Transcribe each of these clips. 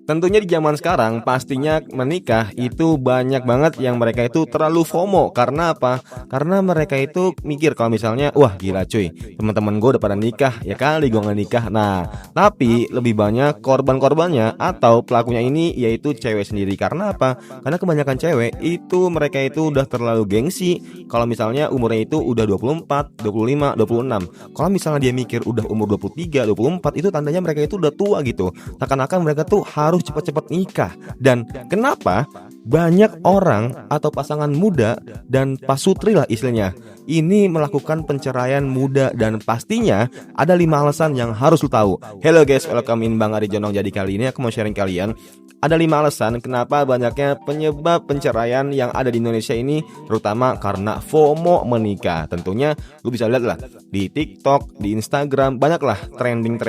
Tentunya di zaman sekarang pastinya menikah itu banyak banget yang mereka itu terlalu FOMO. Karena apa? Karena mereka itu mikir kalau misalnya, wah gila cuy, teman-teman gue udah pada nikah, ya kali gue nggak nikah. Nah, tapi lebih banyak korban-korbannya atau pelakunya ini yaitu cewek sendiri. Karena apa? Karena kebanyakan cewek itu mereka itu udah terlalu gengsi. Kalau misalnya umurnya itu udah 24, 25, 26. Kalau misalnya dia mikir udah umur 23, 24, itu tandanya mereka itu udah tua gitu. Seakan-akan mereka tuh harus cepat-cepat nikah. Dan kenapa banyak orang atau pasangan muda dan pasutri lah istilahnya ini melakukan penceraian muda, dan pastinya ada 5 alasan yang harus lu tahu. Hello guys, welcome in Bang Ari Jonong. Jadi kali ini aku mau sharing kalian ada 5 alasan kenapa banyaknya penyebab penceraian yang ada di Indonesia ini, terutama karena FOMO menikah. Tentunya lu bisa lihat lah di TikTok, di Instagram, banyaklah trending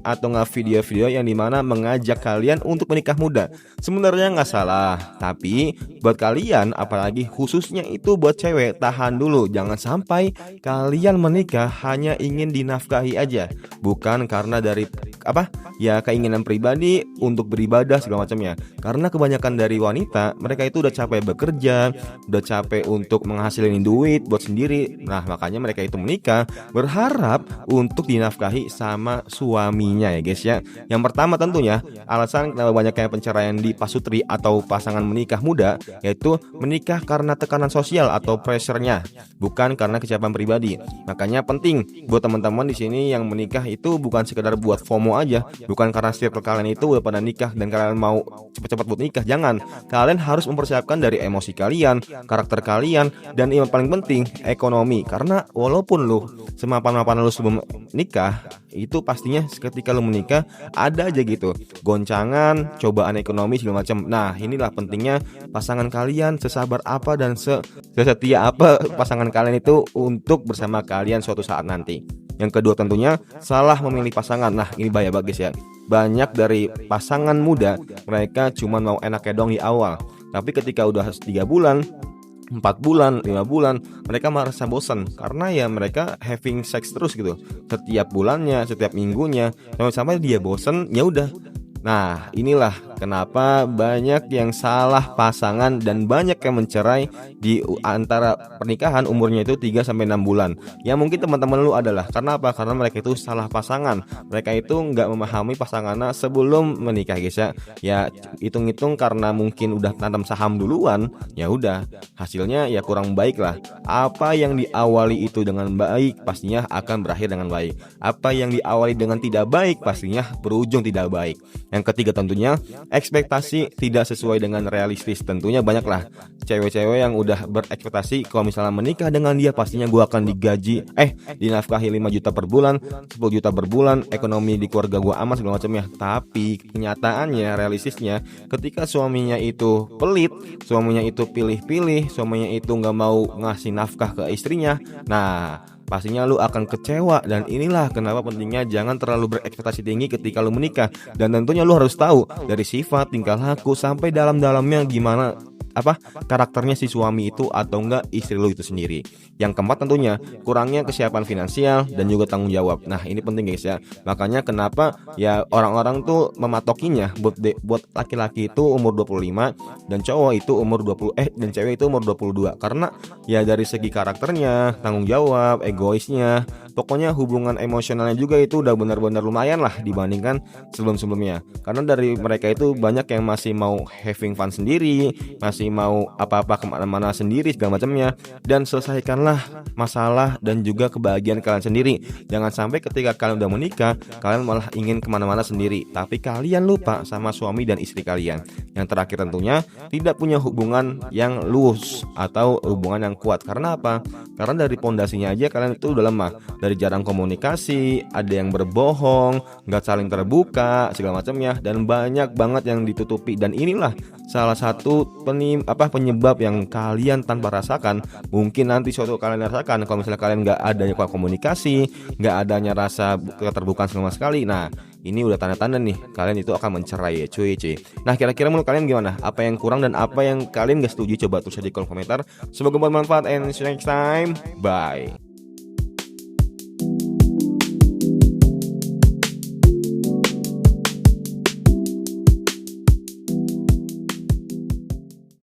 atau nggak video-video yang dimana mengajak kalian untuk menikah muda. Sebenarnya nggak salah, tapi buat kalian, apalagi khususnya itu buat cewek, tahan dulu. Jangan sampai kalian menikah hanya ingin dinafkahi aja, bukan karena dari keinginan pribadi untuk beribadah segala macamnya. Karena kebanyakan dari wanita, mereka itu udah capek bekerja, udah capek untuk menghasilin duit buat sendiri. Nah, makanya mereka itu menikah berharap untuk dinafkahi sama suaminya ya guys ya. Yang pertama tentunya alasan kenapa banyaknya penceraian di pasutri atau pasangan menikah muda, yaitu menikah karena tekanan sosial atau pressure-nya, bukan karena kesiapan pribadi. Makanya penting buat teman-teman di sini yang menikah itu bukan sekedar buat FOMO aja, bukan karena setiap kalian itu udah pada nikah dan kalian mau cepat-cepat buat nikah. Jangan, kalian harus mempersiapkan dari emosi kalian, karakter kalian, dan yang paling penting ekonomi. Karena walaupun lu semapan-mapan lu sebelum nikah, itu pastinya ketika lu menikah ada aja gitu goncangan, cobaan ekonomi segala macam. Nah, inilah pentingnya pasangan kalian sesabar apa dan sesetia apa pasangan kalian itu untuk bersama kalian suatu saat nanti. Yang kedua tentunya salah memilih pasangan. Nah, ini bahaya bagus ya. Banyak dari pasangan muda mereka cuma mau enaknya dong di awal, tapi ketika udah 3 bulan, 4 bulan, 5 bulan, mereka merasa bosan karena ya mereka having sex terus gitu. Setiap bulannya, setiap minggunya, sampai dia bosan, ya udah. Nah, inilah kenapa banyak yang salah pasangan dan banyak yang mencerai di antara pernikahan umurnya itu 3 sampai 6 bulan. Ya mungkin teman-teman lu adalah karena apa? Karena mereka itu salah pasangan. Mereka itu nggak memahami pasangannya sebelum menikah guys ya. Ya hitung-hitung karena mungkin udah tanam saham duluan, ya udah hasilnya ya kurang baik lah. Apa yang diawali itu dengan baik pastinya akan berakhir dengan baik. Apa yang diawali dengan tidak baik pastinya berujung tidak baik. Yang ketiga tentunya ekspektasi tidak sesuai dengan realistis. Tentunya banyaklah cewek-cewek yang udah berekspektasi kalau misalnya menikah dengan dia pastinya gue akan dinafkahi 5 juta per bulan, 10 juta per bulan, ekonomi di keluarga gue aman segala macamnya. Tapi kenyataannya, realistisnya, ketika suaminya itu pelit, suaminya itu pilih-pilih, suaminya itu nggak mau ngasih nafkah ke istrinya, nah pastinya lu akan kecewa. Dan inilah kenapa pentingnya jangan terlalu berekspektasi tinggi ketika lu menikah. Dan tentunya lu harus tahu dari sifat, tingkah laku, sampai dalam-dalamnya gimana karakternya si suami itu atau enggak istri lu itu sendiri. Yang keempat tentunya kurangnya kesiapan finansial dan juga tanggung jawab. Nah, ini penting guys ya. Makanya kenapa ya orang-orang tuh mematokinya buat laki-laki itu umur 25 dan cowok itu umur 20 dan cewek itu umur 22. Karena ya dari segi karakternya, tanggung jawab, egoisnya, pokoknya hubungan emosionalnya juga itu udah benar-benar lumayan lah dibandingkan sebelum-sebelumnya. Karena dari mereka itu banyak yang masih mau having fun sendiri, masih mau apa-apa kemana-mana sendiri segala macamnya. Dan selesaikanlah masalah dan juga kebahagiaan kalian sendiri. Jangan sampai ketika kalian udah menikah, kalian malah ingin kemana-mana sendiri, tapi kalian lupa sama suami dan istri kalian. Yang terakhir tentunya tidak punya hubungan yang luas atau hubungan yang kuat. Karena apa? Karena dari pondasinya aja kalian itu udah lemah. Dari jarang komunikasi, ada yang berbohong, nggak saling terbuka segala macamnya, dan banyak banget yang ditutupi. Dan inilah salah satu penyebab yang kalian tanpa rasakan. Mungkin nanti suatu kalian rasakan kalau misalnya kalian nggak adanya komunikasi, nggak adanya rasa keterbukaan sama sekali. Nah, ini udah tanda-tanda nih kalian itu akan mencerai ya cuy. Nah, kira-kira menurut kalian gimana? Apa yang kurang dan apa yang kalian gak setuju? Coba tulis di kolom komentar. Semoga bermanfaat and see you next time. Bye.